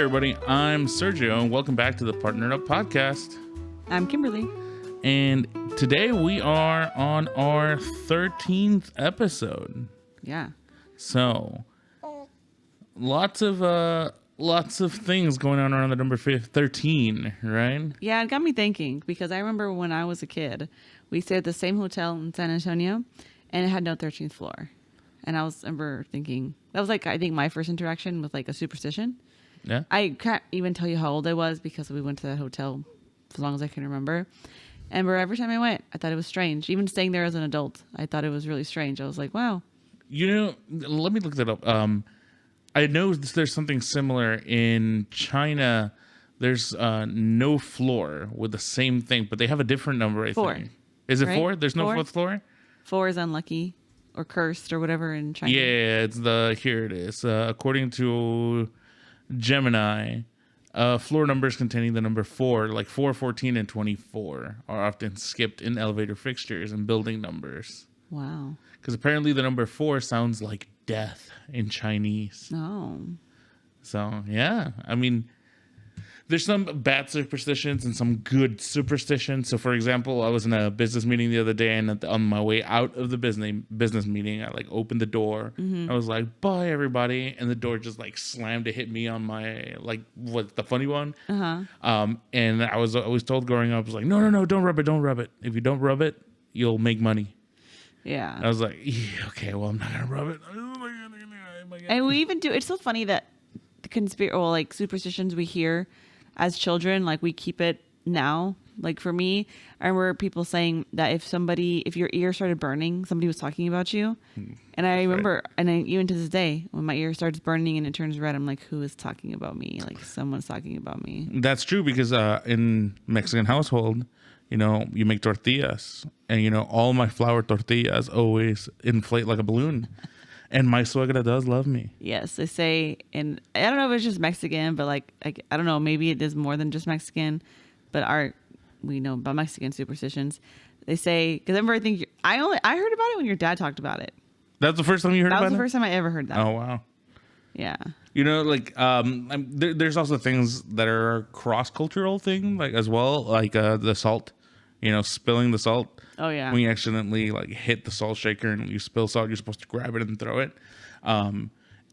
everybody. I'm Sergio, and welcome back to the Partnered Up Podcast. I'm Kimberly. And today we are on our 13th episode. Yeah. So, lots of things going on around the number 13, right? Yeah, it got me thinking because I remember when I was a kid, we stayed at the same hotel in San Antonio, and it had no 13th floor. And I remember thinking, that was like, I think my first interaction with like a superstition. Yeah. I can't even tell you how old I was because we went to that hotel as long as I can remember. And every time I went, I thought it was strange. Even staying there as an adult, I thought it was really strange. I was like, wow. You know, let me look that up. I know there's something similar in China. There's no floor with the same thing, but they have a different number, I think. Is it right? 4? There's no 4? fourth floor? 4 is unlucky or cursed or whatever in China. Yeah, here it is. According to Gemini, floor numbers containing the number 4, like 4, 14, and 24, are often skipped in elevator fixtures and building numbers. Wow. Because apparently the number 4 sounds like death in Chinese. Oh. So, yeah. I mean, there's some bad superstitions and some good superstitions. So, for example, I was in a business meeting the other day, and on my way out of the business meeting, I like opened the door. I was like, "Bye, everybody," and the door just like slammed to hit me on my the funny one. And I was always told growing up, I was like, "No, don't rub it. If you don't rub it, you'll make money." Yeah. And I was like, yeah, "Okay, well, I'm not gonna rub it." And we even do. It's so funny that the superstitions we hear as children, like we keep it now. Like for me, I remember people saying that if your ear started burning, somebody was talking about you. And I remember, and even to this day, when my ear starts burning and it turns red, I'm like, who is talking about me? Like someone's talking about me. That's true because in Mexican household, you make tortillas, and all my flour tortillas always inflate like a balloon. And my suegra does love me. Yes, they say, and I don't know if it's just Mexican, but like I don't know, maybe it is more than just Mexican. But we know about Mexican superstitions. They say, because I remember, I heard about it when your dad talked about it. That's the first time you heard about it? That was the first time I ever heard that. Oh wow. Yeah. There's also things that are a cross-cultural thing, like as well, like the salt. Spilling the salt. Oh yeah. When you accidentally hit the salt shaker and you spill salt, you're supposed to grab it and throw it. And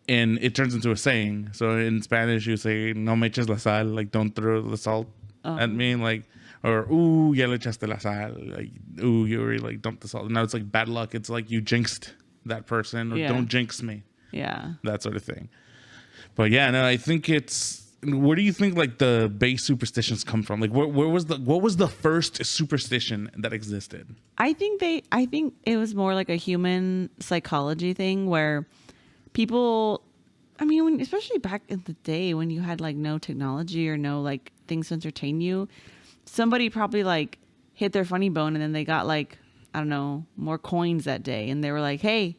it turns into a saying. So in Spanish, you say, "No me eches la sal," like don't throw the salt at me, or "Ooh, ya le echaste la sal," like "Ooh, you already dumped the salt." Now it's like bad luck. It's like you jinxed that person, or don't jinx me. Yeah. That sort of thing. But yeah, no, I think it's. Where do you think the base superstitions come from? Like what was the first superstition that existed? I think it was more like a human psychology thing where people, I mean, especially back in the day when you had no technology or no things to entertain you, somebody probably hit their funny bone and then they got I don't know, more coins that day, and they were like, hey,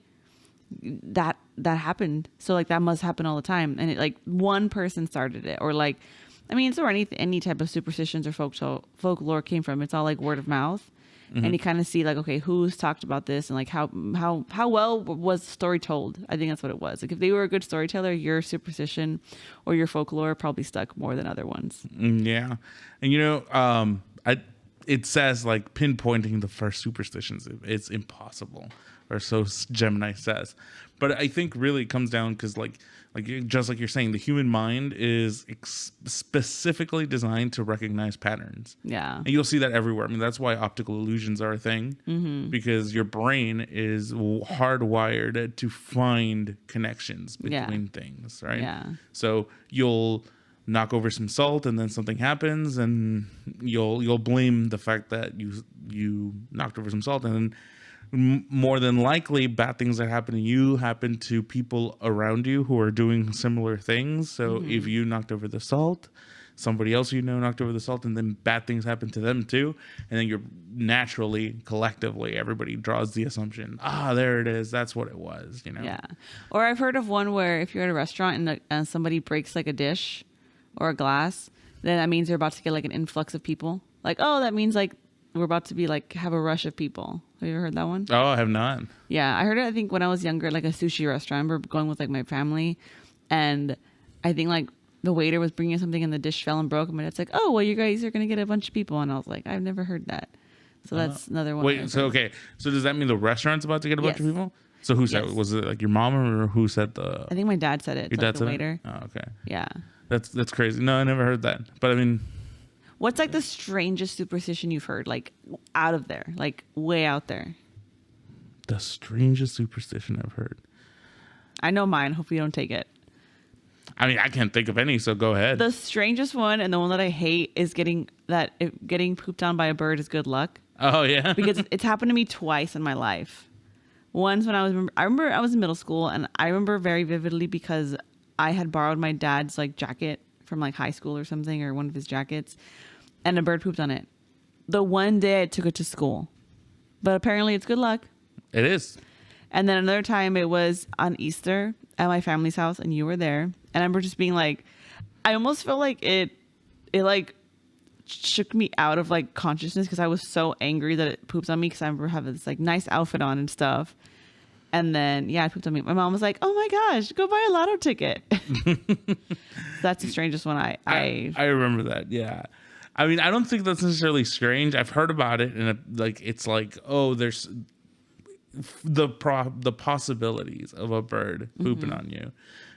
that happened, so that must happen all the time, and it one person started it, or it's where any type of superstitions or folklore came from. It's all word of mouth. And you kind of see okay, who's talked about this, and how well was the story told. I think that's what it was. If they were a good storyteller, your superstition or your folklore probably stuck more than other ones. Yeah. And it says pinpointing the first superstitions, it's impossible, or so Gemini says. But I think really it comes down because just like you're saying, the human mind is specifically designed to recognize patterns. Yeah. And you'll see that everywhere. I mean, that's why optical illusions are a thing, because your brain is hardwired to find connections between things, right? Yeah. So you'll knock over some salt and then something happens, and you'll blame the fact that you knocked over some salt, and then more than likely bad things that happen to you happen to people around you who are doing similar things. So if you knocked over the salt, somebody else knocked over the salt, and then bad things happen to them too, and then you're naturally, collectively, everybody draws the assumption, there it is, that's what it was. Yeah. Or I've heard of one where if you're at a restaurant and somebody breaks a dish or a glass, then that means you're about to get an influx of people. That means we're about to be have a rush of people. Have you ever heard that one? Oh, I have not. Yeah, I heard it, I think when I was younger, a sushi restaurant. I remember going with my family, and I think the waiter was bringing something and the dish fell and broke. And my dad's like, "Oh, well, you guys are gonna get a bunch of people." And I was like, "I've never heard that." So that's another one. Wait, so okay, so does that mean the restaurant's about to get a bunch of people? So who said it? Was it like your mom or who said the? I think my dad said it. Your dad said waiter. it? Oh, okay. Yeah. That's crazy. No, I never heard that. But I mean, what's like the strangest superstition you've heard? Like out of there, like way out there. The strangest superstition I've heard. I know mine. Hope you don't take it. I mean, I can't think of any, so go ahead. The strangest one and the one that I hate is getting pooped on by a bird is good luck. Oh yeah, because it's happened to me twice in my life. Once when I remember I was in middle school, and I remember very vividly because I had borrowed my dad's like jacket from like high school or something, or one of his jackets, and a bird pooped on it. The one day I took it to school, but apparently it's good luck. It is. And then another time it was on Easter at my family's house, and you were there, and I remember just being like, I almost felt like it like shook me out of like consciousness because I was so angry that it poops on me, because I remember having this like nice outfit on and stuff. And then it pooped on me. My mom was like, "Oh my gosh, go buy a lotto ticket." That's the strangest one. I remember that. Yeah. I mean, I don't think that's necessarily strange. I've heard about it, and it's like, oh, there's the possibilities of a bird pooping on you.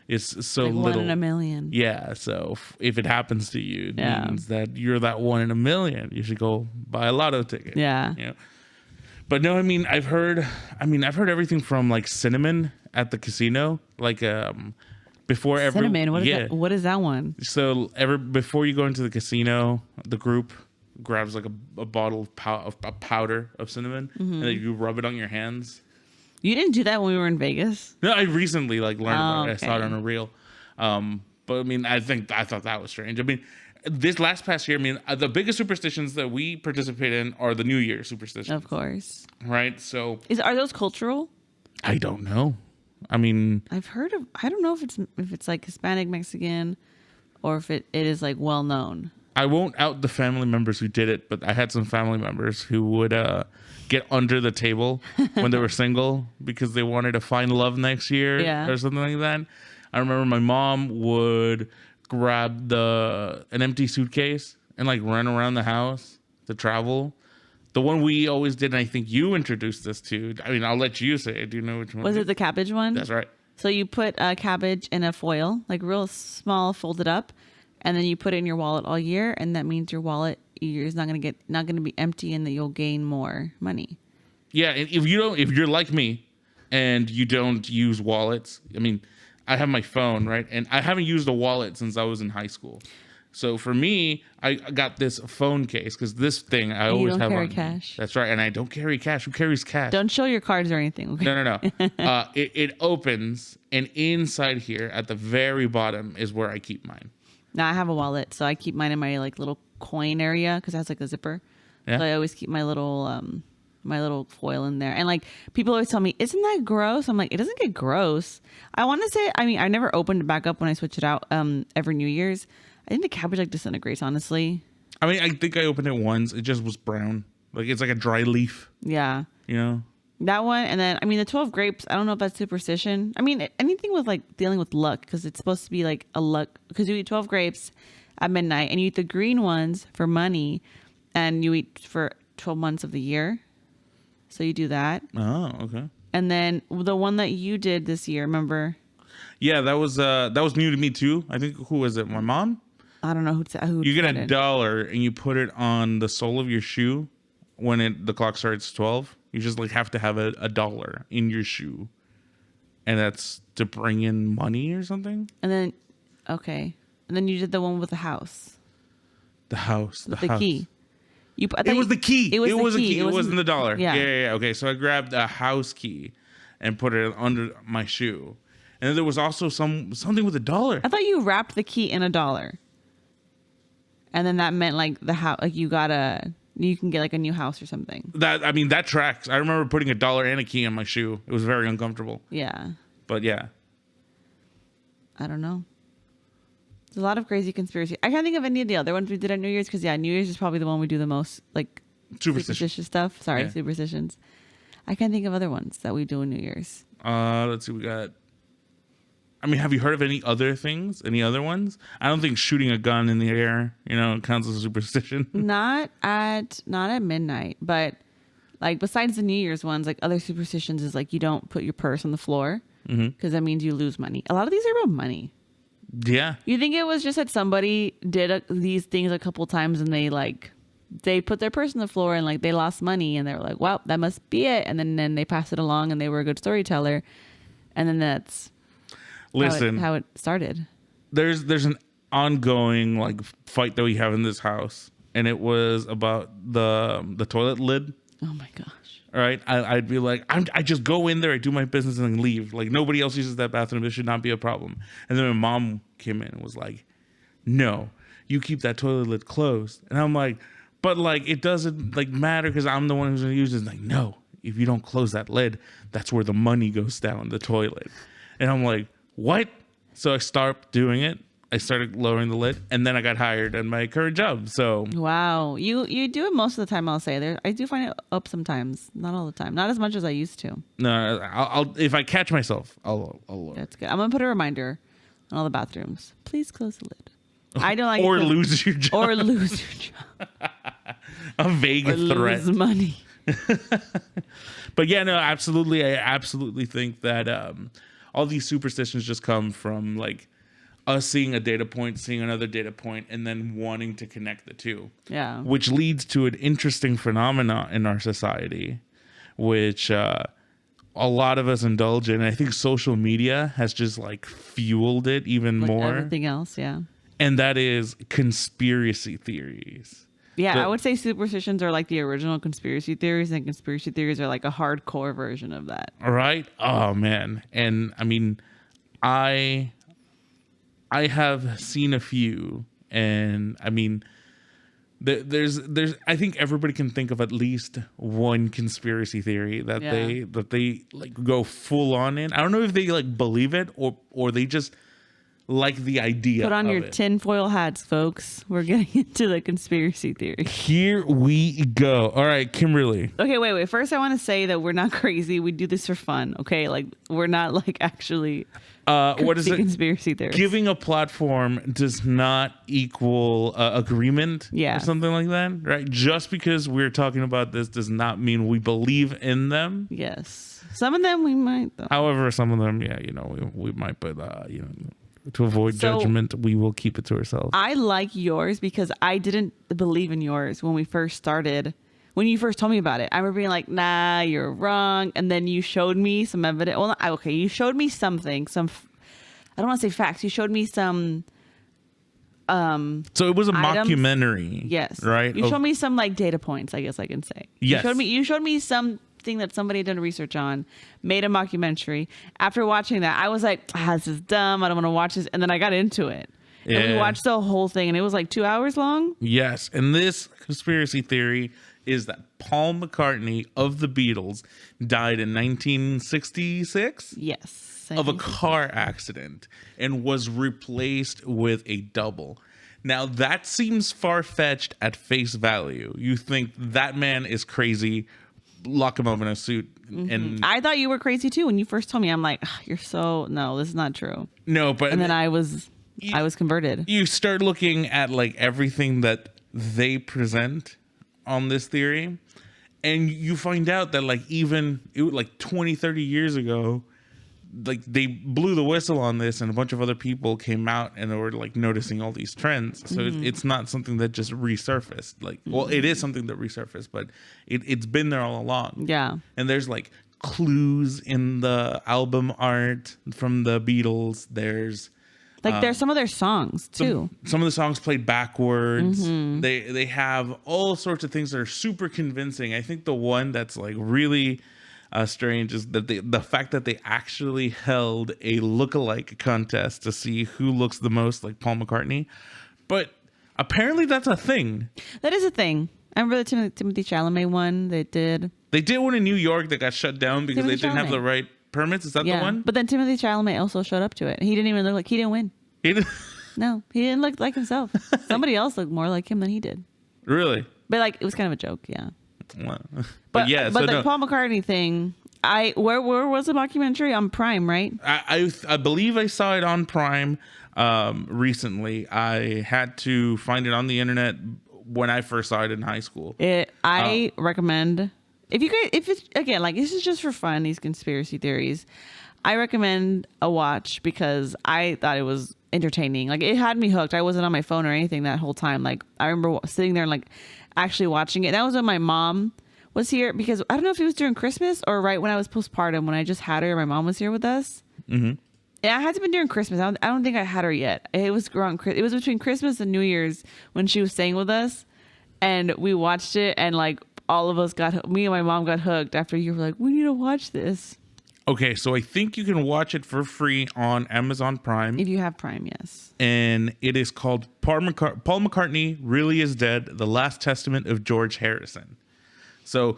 It's so like little. 1 in a million. Yeah. So if it happens to you, it means that you're that 1 in a million. You should go buy a lotto ticket. Yeah. You know? But no, I mean, I've heard everything from like cinnamon at the casino, like before every cinnamon. What is that one? So before you go into the casino, the group grabs like a bottle of powder of cinnamon, and then you rub it on your hands. You didn't do that when we were in Vegas? No, I recently like learned about it. Okay. I saw it on a reel. But I mean, I thought that was strange. I mean, this past year, I mean, the biggest superstitions that we participate in are the New Year superstitions. Of course. Right? So are those cultural? I don't know. I mean, I've heard of, I don't know if it's like Hispanic, Mexican, or if it is like well known. I won't out the family members who did it, but I had some family members who would get under the table when they were single because they wanted to find love next year or something like that. I remember my mom would grab an empty suitcase and like run around the house to travel. The one we always did, and I think you introduced this to. I mean, I'll let you say it. Do you know which one? Was it the cabbage one? That's right. So you put a cabbage in a foil, like real small, folded up, and then you put it in your wallet all year, and that means your wallet is not going to be empty, and that you'll gain more money. Yeah, and if you're like me, and you don't use wallets, I mean, I have my phone, right, and I haven't used a wallet since I was in high school. So for me, I got this phone case because this thing I always have on. Cash. That's right, and I don't carry cash. Who carries cash? Don't show your cards or anything. Okay? No. It opens, and inside here at the very bottom is where I keep mine. Now I have a wallet, so I keep mine in my like little coin area because it has like a zipper. Yeah. So I always keep my little foil in there. And like people always tell me, "Isn't that gross?" I'm like, it doesn't get gross. I want to say, I mean, I never opened it back up when I switch it out every New Year's. I think the cabbage like disintegrates, honestly. I mean, I think I opened it once. It just was brown. Like it's like a dry leaf. Yeah. You know? That one. And then, I mean, the 12 grapes, I don't know if that's superstition. I mean, anything with like dealing with luck, because it's supposed to be like a luck, because you eat 12 grapes at midnight and you eat the green ones for money and you eat for 12 months of the year. So you do that. Oh, okay. And then the one that you did this year, remember? Yeah, that was new to me too. I think, who was it? My mom? I don't know who. You get $1 and you put it on the sole of your shoe when the clock starts 12. You just like have to have $1 in your shoe, and that's to bring in money or something. And then, okay, and then you did the one with the house. The house. The key. It was the key. It was the key. It wasn't the dollar. Yeah. Okay, so I grabbed a house key and put it under my shoe, and then there was also something with $1. I thought you wrapped the key in $1. And then that meant like the house, like you can get like a new house or something. That tracks. I remember putting $1 and a key in my shoe. It was very uncomfortable. Yeah. But yeah. I don't know. There's a lot of crazy conspiracy. I can't think of any of the other ones we did at New Year's because New Year's is probably the one we do the most like superstitious stuff. Sorry, superstitions. I can't think of other ones that we do in New Year's. Let's see. We got I mean, have you heard of any other things? Any other ones? I don't think shooting a gun in the air, counts as a superstition. Not at midnight, but like besides the New Year's ones, like other superstitions is like you don't put your purse on the floor because that means you lose money. A lot of these are about money. Yeah. You think it was just that somebody did these things a couple times and they put their purse on the floor and like they lost money and they were like, well, that must be it. And then they passed it along and they were a good storyteller. And then that's how it started. There's an ongoing like fight that we have in this house, and it was about the toilet lid. Oh my gosh. All right. I'd be like, I just go in there, I do my business and then leave. Like nobody else uses that bathroom. This should not be a problem. And then my mom came in and was like, no, you keep that toilet lid closed. And I'm like, but like, it doesn't like matter because I'm the one who's going to use it. It's like, no, if you don't close that lid, that's where the money goes down the toilet. And I'm like, what? So I stopped doing it. I started lowering the lid, and then I got hired at my current job. So wow, you do it most of the time. I'll say I do find it up sometimes, not all the time, not as much as I used to. No, I'll if I catch myself, I'll lower. That's good. I'm gonna put a reminder on all the bathrooms. Please close the lid. I don't like or lose your job. Or lose your job. A vague threat. Lose money. But yeah, no, absolutely. I absolutely think that all these superstitions just come from like us seeing a data point, seeing another data point, and then wanting to connect the two. Yeah. Which leads to an interesting phenomena in our society, which a lot of us indulge in. I think social media has just like fueled it even like more. Everything else, yeah. And that is conspiracy theories. Yeah, I would say superstitions are like the original conspiracy theories, and conspiracy theories are like a hardcore version of that. All right. Oh man. And I mean, I have seen a few, and I mean, there's I think everybody can think of at least one conspiracy theory that they like go full on in. I don't know if they like believe it or they just like the idea. Put on your tinfoil hats, folks. We're getting into the conspiracy theory. Here we go. All right, Kimberly. Okay, wait. First, I want to say that we're not crazy. We do this for fun. Okay, like we're not like actually. What is it? Conspiracy theories. Giving a platform does not equal agreement. Yeah. Or something like that, right? Just because we're talking about this does not mean we believe in them. Yes. Some of them we might, though. However, some of them, yeah, we might, but to avoid judgment, we will keep it to ourselves. I like yours because I didn't believe in yours when we first started. When you first told me about it, I remember being like, nah, you're wrong. And then you showed me some evidence. Well, okay, you showed me something. I don't want to say facts. You showed me some. So it was a mockumentary. Yes. Right? You showed me some like data points, I guess I can say. Yes. You showed me something that somebody had done research on, made a mockumentary. After watching that, I was like, this is dumb. I don't want to watch this. And then I got into it. Yeah. And we watched the whole thing, and it was like 2 hours long. Yes. And this conspiracy theory is that Paul McCartney of the Beatles died in 1966? Yes. Of a car accident and was replaced with a double. Now, that seems far-fetched at face value. You think that man is crazy, lock him up in a suit. Mm-hmm. And I thought you were crazy, too. When you first told me, I'm like, no, this is not true. No, but... And then I was converted. You start looking at, like, everything that they present on this theory, and you find out that like even 20, 30 years ago, like they blew the whistle on this, and a bunch of other people came out and were like noticing all these trends. So it's not something that just resurfaced. Like, well, it is something that resurfaced, but it's been there all along. Yeah. And there's like clues in the album art from the Beatles. There's there's some of their songs too. Some of the songs played backwards. They have all sorts of things that are super convincing. I think the one that's like really strange is that the fact that they actually held a look-alike contest to see who looks the most like Paul McCartney. But apparently that's a thing. That is a thing. I remember the Timothy Chalamet one they did. They did one in New York that got shut down because they didn't have the right permits. Is that the one? But then Timothy Chalamet also showed up to it. He didn't even look like he didn't win. He didn't? No, he didn't look like himself. Somebody else looked more like him than he did. Really? But like it was kind of a joke, yeah. Well, but yeah. But the Paul McCartney thing, Where was the documentary? On Prime, right? I believe I saw it on Prime recently. I had to find it on the internet when I first saw it in high school. I recommend, if it's again, like, this is just for fun, these conspiracy theories, I recommend a watch because I thought it was entertaining. Like, it had me hooked. I wasn't on my phone or anything that whole time. Like, I remember sitting there and like actually watching it. That was when my mom was here, because I don't know if it was during Christmas or right when I was postpartum, when I just had her. My mom was here with us. Mm-hmm. Yeah, it had to have been during Christmas. I don't think I had her yet. It was between Christmas and New Year's when she was staying with us, and we watched it, and like all of us me and my mom got hooked after you were like, we need to watch this. Okay, so I think you can watch it for free on Amazon Prime. If you have Prime, yes. And it is called Paul McCartney Really Is Dead, The Last Testament of George Harrison. So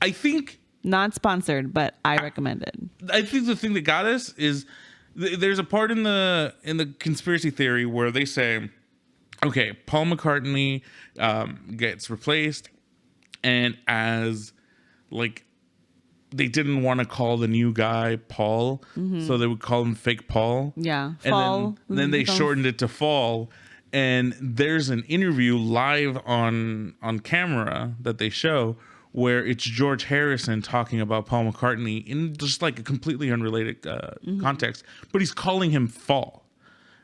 I think... Not sponsored, but I recommend it. I think the thing that got us is there's a part in the conspiracy theory where they say, okay, Paul McCartney gets replaced, and as like... they didn't want to call the new guy Paul, so they would call him Fake Paul. Yeah, Fall. And then they shortened it to Fall. And there's an interview live on camera that they show where it's George Harrison talking about Paul McCartney in just like a completely unrelated context, but he's calling him Fall,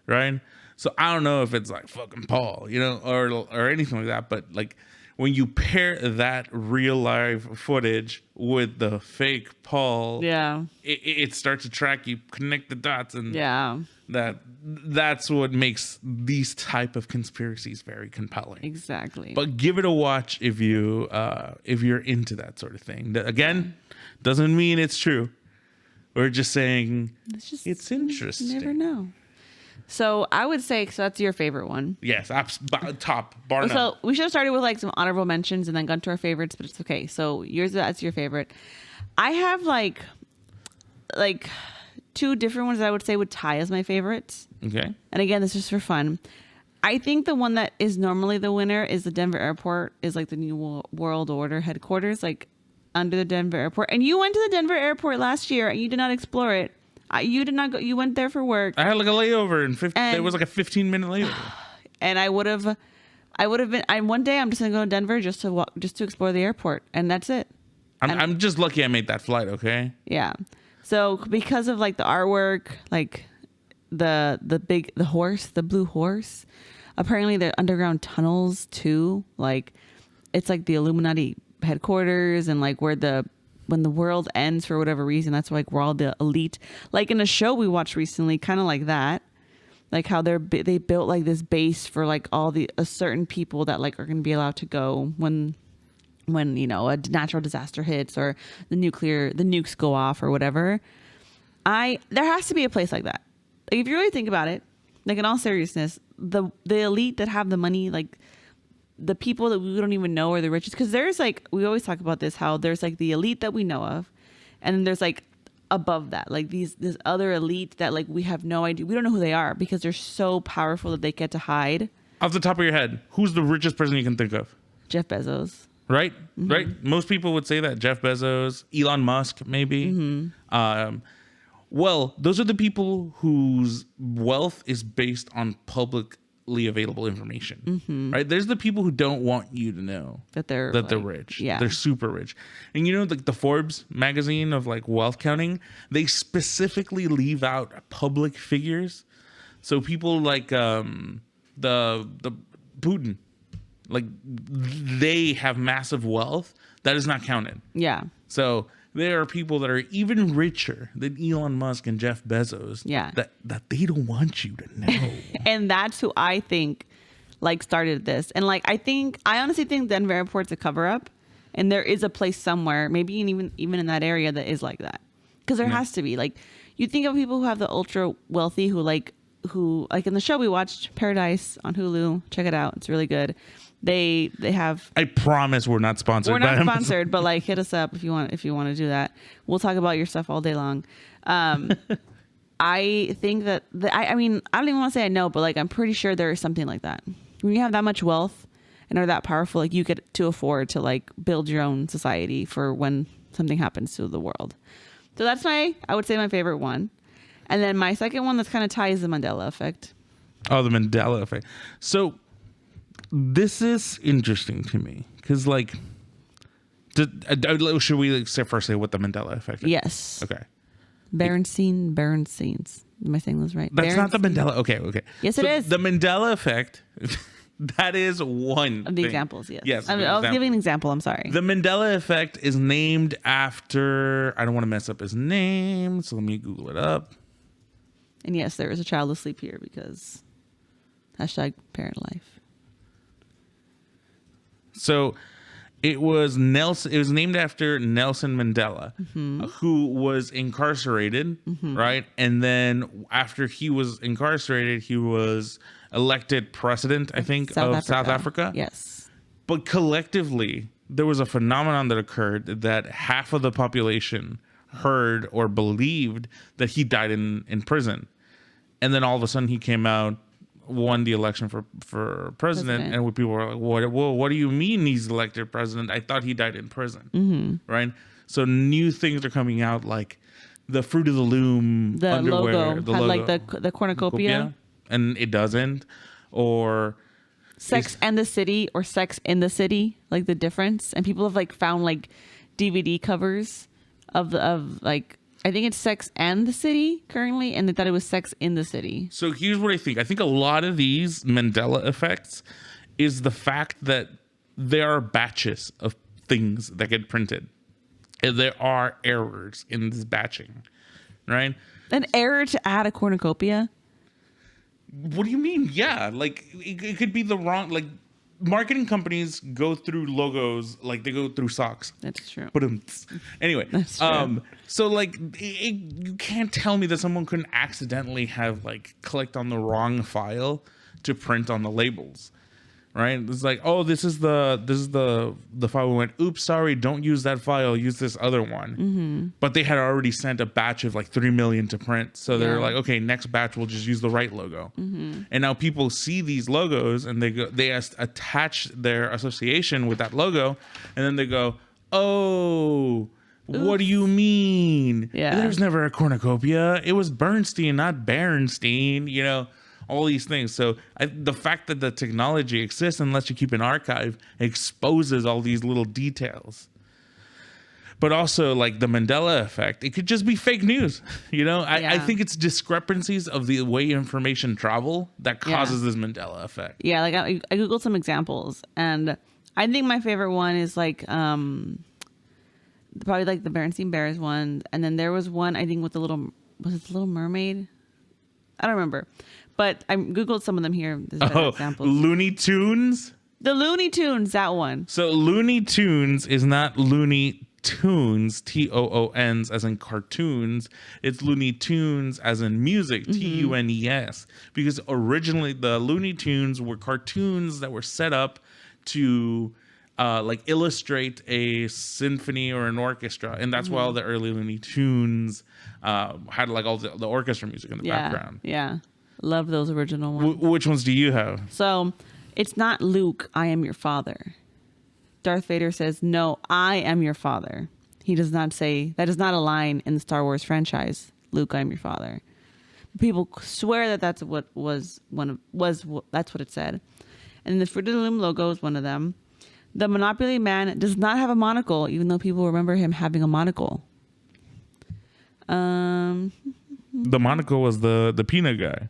right? So I don't know if it's like fucking Paul, or anything like that, but like, when you pair that real live footage with the fake Paul, it starts to track you, connect the dots, and that's what makes these type of conspiracies very compelling. Exactly. But give it a watch if you're into that sort of thing. Again, doesn't mean it's true. We're just saying it's interesting. You never know. So I would say, so that's your favorite one. Yes, top, bar none. So we should have started with like some honorable mentions and then gone to our favorites, but it's okay. So that's your favorite. I have like two different ones that I would say would tie as my favorites. Okay. And again, this is just for fun. I think the one that is normally the winner is the Denver airport, is like the New World Order headquarters, like under the Denver airport. And you went to the Denver airport last year and you did not explore it. You did not go. You went there for work. I had like a layover, and it was like a 15-minute layover. And I would have been. One day I'm just gonna go to Denver just to explore the airport, and that's it. I'm just lucky I made that flight. Okay. Yeah. So because of like the artwork, like the blue horse. Apparently, the underground tunnels too. Like it's like the Illuminati headquarters, and like when the world ends for whatever reason, that's like where all the elite, like in a show we watched recently, kind of like that, like how they built like this base for like all the certain people that like are going to be allowed to go when a natural disaster hits or the nukes go off or whatever. There has to be a place like that. Like, if you really think about it, like in all seriousness, the elite that have the money, like the people that we don't even know are the richest, because there's like, we always talk about this, how there's like the elite that we know of, and then there's like above that, like this other elite that like we have no idea, we don't know who they are because they're so powerful that they get to hide. Off the top of your head, who's the richest person you can think of? Jeff Bezos. Right? Mm-hmm. Right? Most people would say that. Jeff Bezos, Elon Musk, maybe. Mm-hmm. Well, those are the people whose wealth is based on publicly available information, mm-hmm. right? There's the people who don't want you to know that they're rich. Yeah, they're super rich. And like the Forbes magazine of like wealth counting, they specifically leave out public figures. So people like the Putin, like they have massive wealth that is not counted. Yeah. So there are people that are even richer than Elon Musk and Jeff Bezos. Yeah. That they don't want you to know. And that's who I think like started this. And like I honestly think Denver Airport's a cover up, and there is a place somewhere, maybe even in that area, that is like that. Because there has to be. Like, you think of people who have the ultra wealthy who in the show we watched, Paradise on Hulu. Check it out. It's really good. They have. I promise we're not sponsored. We're not sponsored, but like hit us up if you want to do that. We'll talk about your stuff all day long. I think that I mean, I don't even want to say I know, but like I'm pretty sure there is something like that. When you have that much wealth and are that powerful, like you get to afford to like build your own society for when something happens to the world. So that's I would say my favorite one. And then my second one that's kind of ties the Mandela effect. Oh, the Mandela effect. So this is interesting to me because, like, should we first say what the Mandela effect is? Yes. Okay. Berensteins. Am I saying this right? That's not the Mandela. Okay. Yes, it is. The Mandela effect. That is one of the thing. examples. Yes. Yes. I was giving an example. I'm sorry. The Mandela effect is named after. I don't want to mess up his name, so let me Google it up. And yes, there is a child asleep here because #parent life. So it was Nelson. It was named after Nelson Mandela, who was incarcerated, right? And then after he was incarcerated, he was elected president, I think, of South Africa. Yes. But collectively, there was a phenomenon that occurred that half of the population heard or believed that he died in prison. And then all of a sudden he came out, won the election for president. And people were like, what do you mean he's elected president? I thought he died in prison. Right? So new things are coming out, like the Fruit of the Loom the underwear. Logo The had logo. like the cornucopia. And it doesn't. Or Sex and the City or Sex in the City, like the difference. And people have like found like DVD covers of like, I think it's Sex and the City currently, and they thought it was Sex in the City. So here's what I think. I think a lot of these Mandela effects is the fact that there are batches of things that get printed. And there are errors in this batching, right? An error to add a cornucopia? What do you mean? Yeah, like it could be the wrong, like marketing companies go through logos like they go through socks. That's true. But anyway, That's true. So like you can't tell me that someone couldn't accidentally have like clicked on the wrong file to print on the labels, right? It's like, oh, this is the file. We went, oops, sorry, don't use that file. Use this other one. But they had already sent a batch of like 3 million to print, so they're like, okay, next batch we'll just use the right logo. And now people see these logos and they attach their association with that logo, and then they go, oh. Oops. What do you mean? Yeah. There's never a cornucopia. It was Bernstein, not Berenstein, you know, all these things. So the fact that the technology exists and lets you keep an archive exposes all these little details. But also, like the Mandela effect, it could just be fake news. You know, I think it's discrepancies of the way information travel that causes this Mandela effect. Yeah, like I Googled some examples, and I think my favorite one is like probably like the Berenstain Bears one, and then there was one I think with was it the Little Mermaid? I don't remember, but I Googled some of them here. Examples. Looney Tunes? The Looney Tunes, that one. So Looney Tunes is not Looney Tunes, Toons, as in cartoons. It's Looney Tunes as in music, Tunes. Because originally the Looney Tunes were cartoons that were set up to like illustrate a symphony or an orchestra, and that's why all the early Looney Tunes had like all the orchestra music in the background. Yeah, love those original ones. Which ones do you have? So it's not Luke, I am your father. Darth Vader says, no, I am your father. He does not say, that is not a line in the Star Wars franchise. Luke, I am your father. People swear that that's what that's what it said. And the Fruit of the Loom logo is one of them. The Monopoly Man does not have a monocle, even though people remember him having a monocle. The monocle was the peanut guy.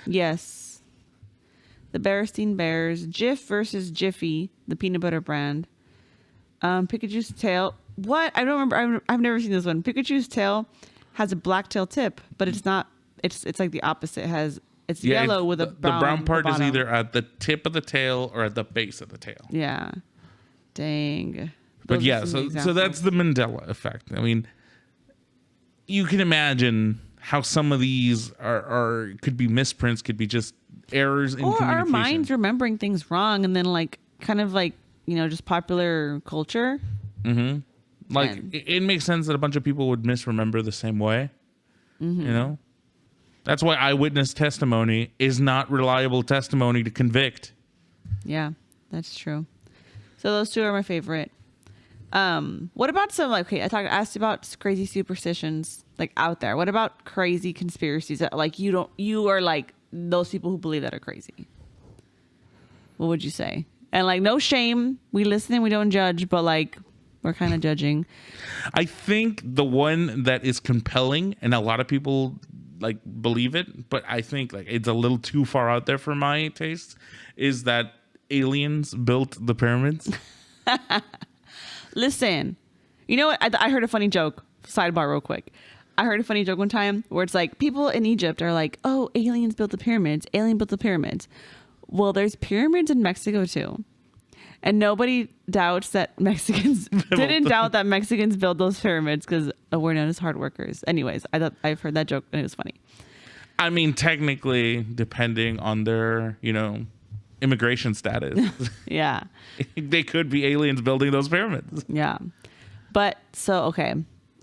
Yes. The Berenstain Bears. Jif versus Jiffy, the peanut butter brand. Pikachu's tail. What? I don't remember. I've never seen this one. Pikachu's tail has a black tail tip, but it's not. It's like the opposite. It's yellow with a brown. The brown part is either at the tip of the tail or at the base of the tail. Yeah. Dang. But yeah, so that's the Mandela effect. I mean, you can imagine how some of these are could be misprints, could be just errors in communication. Or our minds remembering things wrong, and then like kind of like, you know, just popular culture. Mm-hmm. Like it makes sense that a bunch of people would misremember the same way. Mm-hmm. You know, that's why eyewitness testimony is not reliable testimony to convict. Yeah, that's true. So those two are my favorite. What about some like, okay, asked about crazy superstitions like out there. What about crazy conspiracies that like you are like those people who believe that are crazy? What would you say? And like, no shame. We listen and we don't judge, but like we're kind of judging. I think the one that is compelling, and a lot of people like believe it, but I think like it's a little too far out there for my taste, is that aliens built the pyramids. Listen, you know what? I heard a funny joke. Sidebar real quick. I heard a funny joke one time where it's like people in Egypt are like, oh, aliens built the pyramids. Alien built the pyramids. Well, there's pyramids in Mexico too. And nobody doubts that Mexicans didn't doubt that Mexicans built those pyramids because we're known as hard workers. Anyways, I've heard that joke and it was funny. I mean, technically, depending on their, immigration status. Yeah. They could be aliens building those pyramids. Yeah. But so, okay.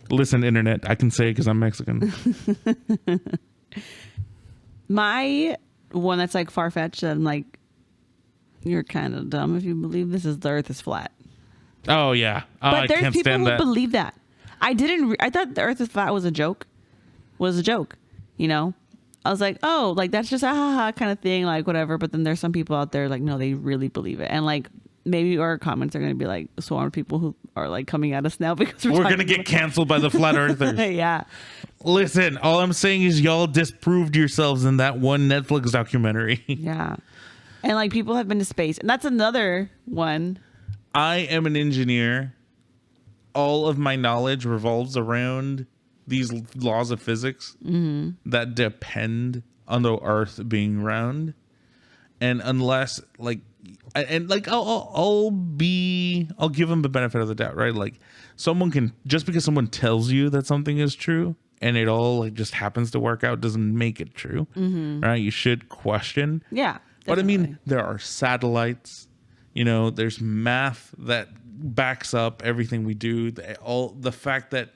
Listen, internet, I can say it because I'm Mexican. My one that's like far-fetched that I'm like, you're kind of dumb if you believe this is the earth is flat. Oh, yeah. Oh, But I there's can't people stand who that. believe that. I thought the earth is flat was a joke. I was like, oh, like that's just a ha kind of thing, like whatever. But then there's some people out there like, no, they really believe it. And like maybe our comments are going to be like swarmed people who are like coming at us now because We're going to get canceled by the flat earthers. Yeah. Listen, all I'm saying is y'all disproved yourselves in that one Netflix documentary. Yeah. And like people have been to space. And that's another one. I am an engineer. All of my knowledge revolves around these laws of physics that depend on the earth being round. And unless like, and like I'll give them the benefit of the doubt, right? Like someone can, just because someone tells you that something is true and it all like just happens to work out doesn't make it true, right? You should question. Yeah. But I definitely. mean, there are satellites, there's math that backs up everything we do. All the fact that,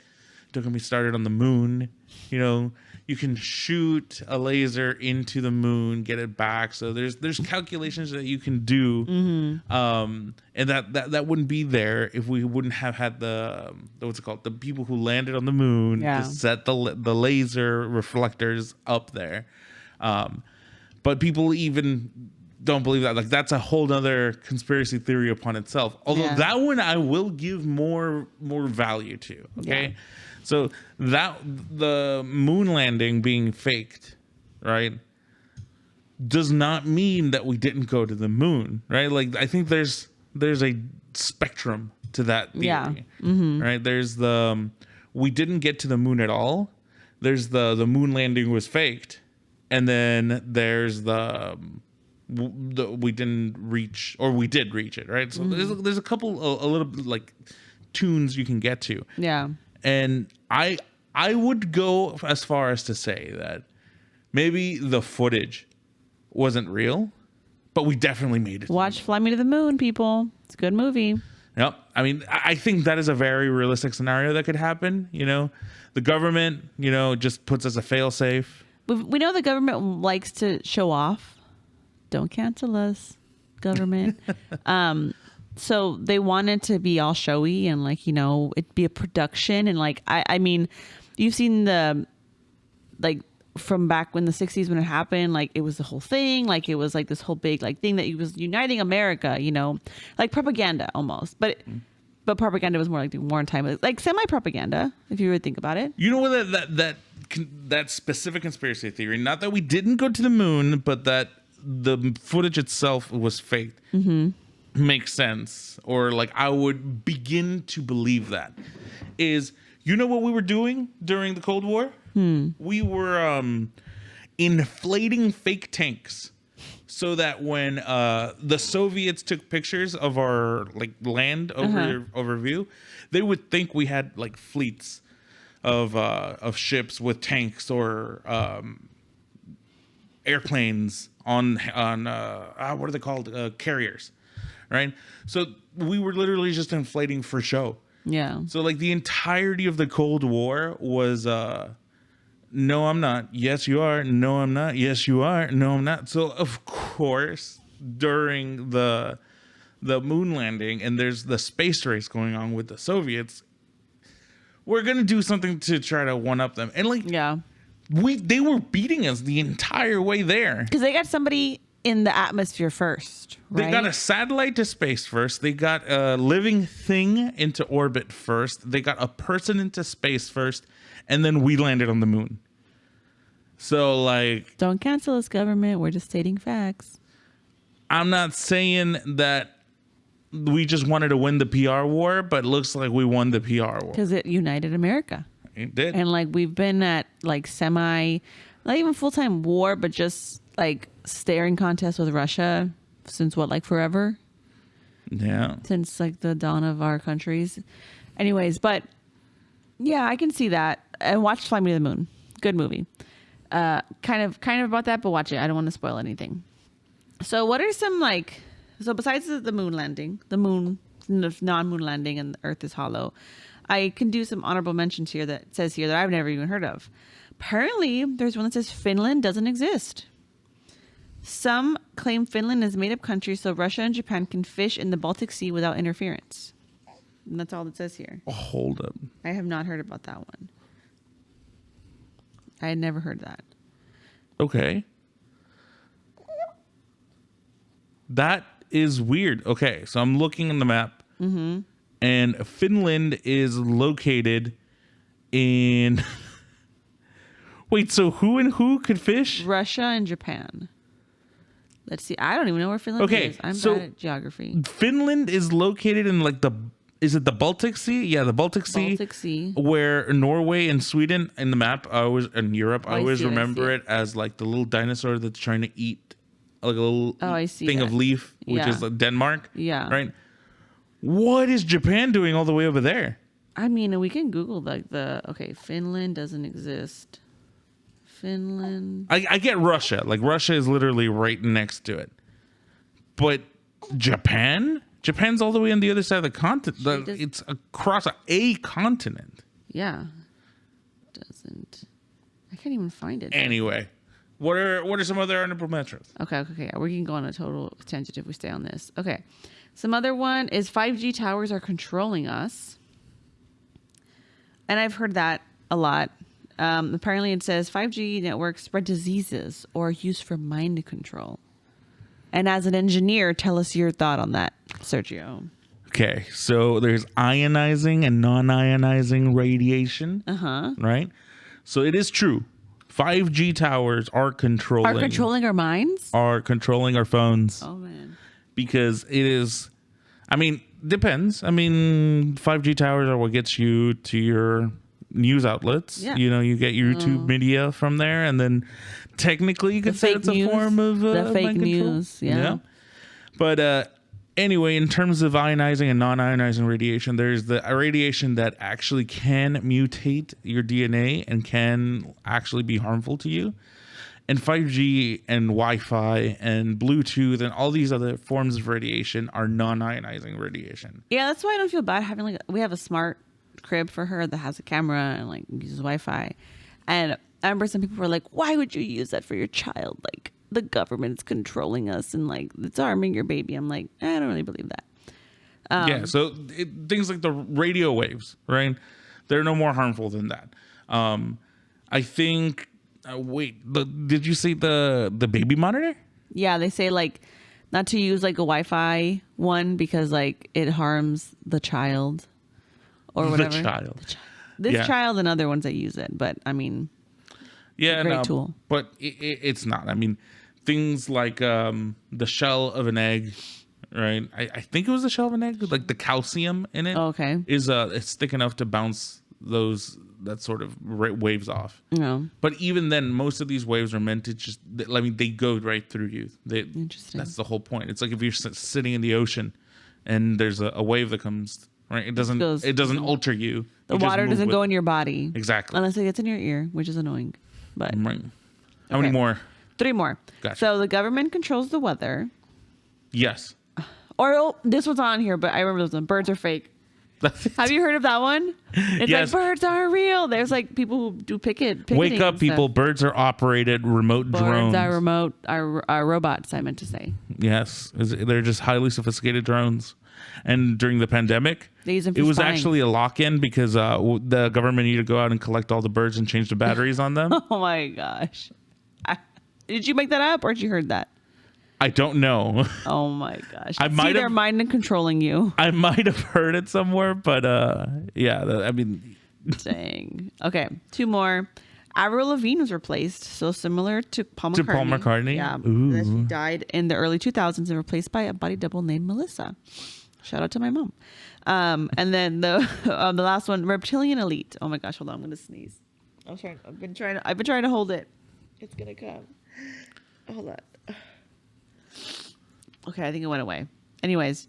don't get me started on the moon, you can shoot a laser into the moon, get it back. So there's calculations that you can do. And that wouldn't be there if we wouldn't have had the people who landed on the moon to set the laser reflectors up there. But people even don't believe that. Like that's a whole nother conspiracy theory upon itself. Although that one I will give more value to. Okay. Yeah. So that the moon landing being faked, right, does not mean that we didn't go to the moon, right? Like I think there's a spectrum to that theory, right? There's we didn't get to the moon at all. There's the moon landing was faked, and then there's we didn't reach, or we did reach it, right? So there's a couple a little bit like tunes you can get to. Yeah. And I would go as far as to say that maybe the footage wasn't real, but we definitely made it. Watch Fly Me to the Moon, people. It's a good movie. Yep. I mean, I think that is a very realistic scenario that could happen. The government, just puts as a fail-safe. We know the government likes to show off. Don't cancel us, government. So they wanted to be all showy and like, it'd be a production. And like, I mean, you've seen like from back when the 60s when it happened, like it was the whole thing. Like it was like this whole big like thing that it was uniting America, like propaganda almost. But propaganda was more like during wartime, like semi-propaganda, if you would think about it. You know what that specific conspiracy theory, not that we didn't go to the moon, but that the footage itself was faked. Makes sense, or like I would begin to believe that is, what we were doing during the Cold War? We were inflating fake tanks so that when the Soviets took pictures of our like land overview, they would think we had like fleets of ships with tanks or airplanes on what are they called, carriers. Right. So we were literally just inflating for show. Yeah. So like the entirety of the Cold War was no, I'm not. Yes, you are. No, I'm not. Yes, you are. No, I'm not. So of course, during the the moon landing and there's the space race going on with the Soviets, we're gonna do something to try to one up them. And like, Yeah. they were beating us the entire way there. Because they got somebody in the atmosphere first, right? They got a satellite to space first. They got a living thing into orbit first. They got a person into space first. And then we landed on the moon. So, like... Don't cancel us, government. We're just stating facts. I'm not saying that we just wanted to win the PR war, but it looks like we won the PR war. Because it united America. It did. And, like, we've been at, like, not even full-time war, but just, like, staring contest with Russia since, what, like, forever? Yeah. Since, like, the dawn of our countries. Anyways, but, yeah, I can see that. I watched Fly Me to the Moon. Good movie. Kind of about that, but watch it. I don't want to spoil anything. So what are some, like... So besides the moon landing, the non-moon landing and the Earth is hollow, I can do some honorable mentions here that says here that I've never even heard of. Apparently, there's one that says Finland doesn't exist. Some claim Finland is a made-up country so Russia and Japan can fish in the Baltic Sea without interference. And that's all it says here. Oh, hold up. I have not heard about that one. I had never heard that. Okay. That is weird. Okay, so I'm looking on the map. Mm-hmm. And Finland is located in... Wait, so who and who could fish? Russia and Japan. Let's see. I don't even know where Finland is. I'm bad at geography. Finland is located in like is it the Baltic Sea? Yeah, the Baltic Sea. Baltic Sea. Where Norway and Sweden in the map, in Europe, I always remember it as like the little dinosaur that's trying to eat like a little thing of leaf, which is like Denmark. Yeah. Right? What is Japan doing all the way over there? I mean, we can Google like Finland doesn't exist. Finland. I get Russia. Like Russia is literally right next to it. But Japan? Japan's all the way on the other side of the continent. It's across a continent. Yeah. Doesn't. I can't even find it. Anyway, what are some other honorable mentions? Okay. We can go on a total tangent if we stay on this. Okay. Some other one is 5G towers are controlling us. And I've heard that a lot. Apparently it says 5G networks spread diseases or are used for mind control. And as an engineer, tell us your thought on that, Sergio. Okay, so there's ionizing and non-ionizing radiation. Right? So it is true. 5G towers are controlling our minds? Are controlling our phones. Oh, man. Because it is, depends. 5G towers are what gets you to your news outlets. Yeah. You get YouTube media from there, and then technically you could say it's a form of the fake news. Yeah. But anyway, in terms of ionizing and non-ionizing radiation, there's the radiation that actually can mutate your DNA and can actually be harmful to you. And 5G and Wi-Fi and Bluetooth and all these other forms of radiation are non-ionizing radiation. Yeah, that's why I don't feel bad having we have a smart crib for her that has a camera and uses Wi-Fi. And I remember some people were like, why would you use that for your child? Like, the government's controlling us and it's harming your baby. I'm like, I don't really believe that. So things like the radio waves, right? They're no more harmful than that. I think... did you say the baby monitor? Yeah, they say not to use a Wi-Fi one because it harms the child or whatever. The child. This child and other ones that use it, but great tool. But it's not. Things like the shell of an egg, right? I think it was the shell of an egg, like the calcium in it. Oh, okay. Is it's thick enough to bounce that sort of waves off. No. But even then, most of these waves are meant to just, they go right through you. Interesting. That's the whole point. It's like if you're sitting in the ocean and there's a wave that comes, right? It doesn't alter you. The water doesn't go in your body. Exactly. Unless it gets in your ear, which is annoying. But right. How many more? 3 more. Gotcha. So the government controls the weather. Yes. Or this was on here, but I remember this one. Birds are fake. Have you heard of that one? It's Yes. like birds aren't real. There's like people who do picketing. Wake up, and people! stuff. Birds are operated remote drones. Birds are robots. I meant to say. Yes, they're just highly sophisticated drones. And during the pandemic, They use them for it was spying. actually a lock-in because the government needed to go out and collect all the birds and change the batteries on them. Oh my gosh! Did you make that up, or did you heard that? I don't know. Oh my gosh! I might they're have- mind and controlling you. I might have heard it somewhere, but yeah. I mean, Dang. Okay, 2 more. Avril Lavigne was replaced, so similar to Paul McCartney. To Paul McCartney? Yeah. Ooh. That she died in the early 2000s and replaced by a body double named Melissa. Shout out to my mom. And then the last one, Reptilian Elite. Oh my gosh, hold on, I'm gonna sneeze. I've been trying to hold it. It's gonna come. Hold on. Okay, I think it went away. Anyways,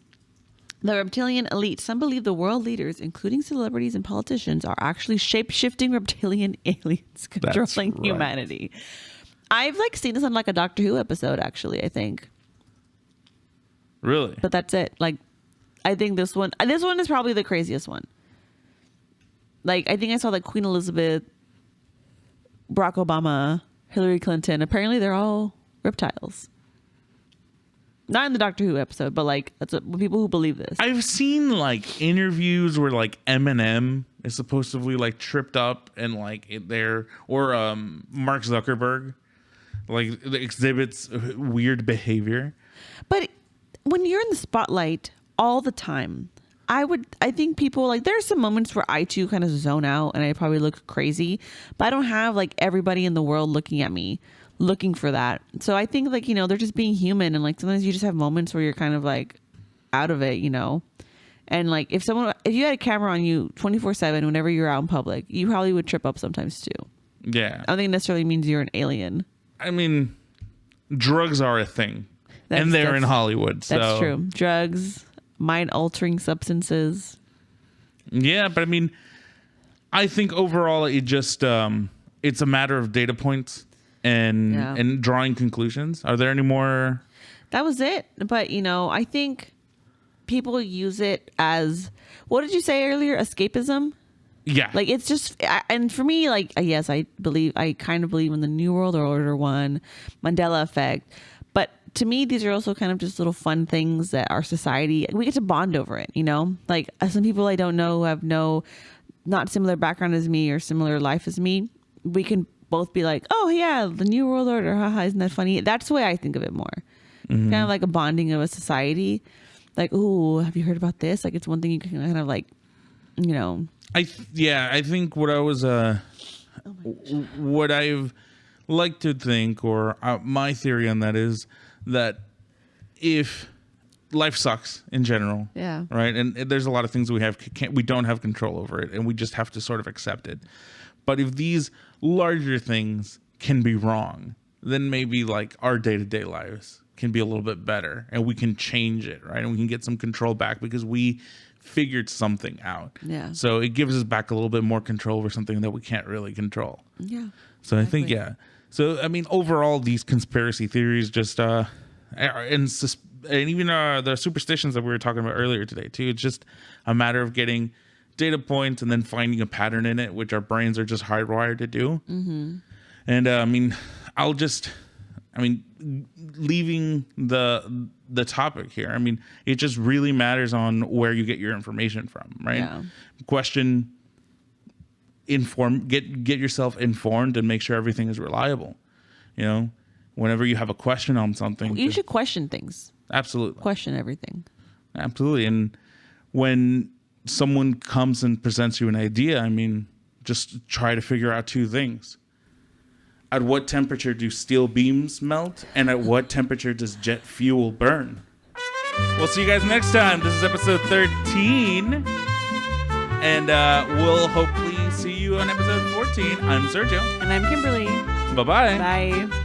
the reptilian elite. Some believe the world leaders, including celebrities and politicians, are actually shape-shifting reptilian aliens controlling right. humanity. I've seen this on a Doctor Who episode, actually, I think. really? But that's it. I think this one is probably the craziest one. I think I saw Queen Elizabeth, Barack Obama, Hillary Clinton. Apparently they're all reptiles. Not in the Doctor Who episode, but that's what people who believe this. I've seen interviews where Eminem is supposedly tripped up and or Mark Zuckerberg exhibits weird behavior. When you're in the spotlight all the time, I think people there are some moments where I too kind of zone out and I probably look crazy, but I don't have everybody in the world looking at me looking for that. So I think they're just being human, and sometimes you just have moments where you're kind of out of it, and if you had a camera on you 24/7 whenever you're out in public, you probably would trip up sometimes too. Yeah. I don't think it necessarily means you're an alien. I mean, drugs are a thing. That's- And they're in that's- Hollywood. So. That's true. Drugs, mind altering substances. Yeah, but I mean, I think overall it just it's a matter of data points and drawing conclusions. Are there any more? That was it. But I think people use it as, what did you say earlier? Escapism. Yeah. It's just, and for me, yes, I kind of believe in the New World Order one, Mandela effect. But to me, these are also kind of just little fun things that our society, we get to bond over it, some people I don't know who have not similar background as me or similar life as me. We can both be oh yeah, the New World Order, haha, isn't that funny? That's the way I think of it more. Mm-hmm. Kind of a bonding of a society. Ooh, have you heard about this? It's one thing you can kind of I think what I was what I've liked to think, or my theory on that is that if life sucks in general, Yeah. right, and there's a lot of things we don't have control over it, and we just have to sort of accept it. But if these larger things can be wrong, then maybe our day-to-day lives can be a little bit better, and we can change it, right, and we can get some control back because we figured something out. Yeah. So it gives us back a little bit more control over something that we can't really control. Yeah. So I think, yeah. So, I mean, overall, these conspiracy theories just, and even the superstitions that we were talking about earlier today, too, it's just a matter of getting data points and then finding a pattern in it, which our brains are just hardwired to do. Mm-hmm. And, leaving the topic here, I mean, it just really matters on where you get your information from, right? Yeah. Get yourself informed and make sure everything is reliable. Whenever you have a question on something, You should question things. Absolutely. Question everything. Absolutely. And when someone comes and presents you an idea, I mean, just try to figure out 2 things. At what temperature do steel beams melt? And at what temperature does jet fuel burn? We'll see you guys next time. This is episode 13. And we'll hopefully see you on episode 14. I'm Sergio. And I'm Kimberly. Bye-bye. Bye.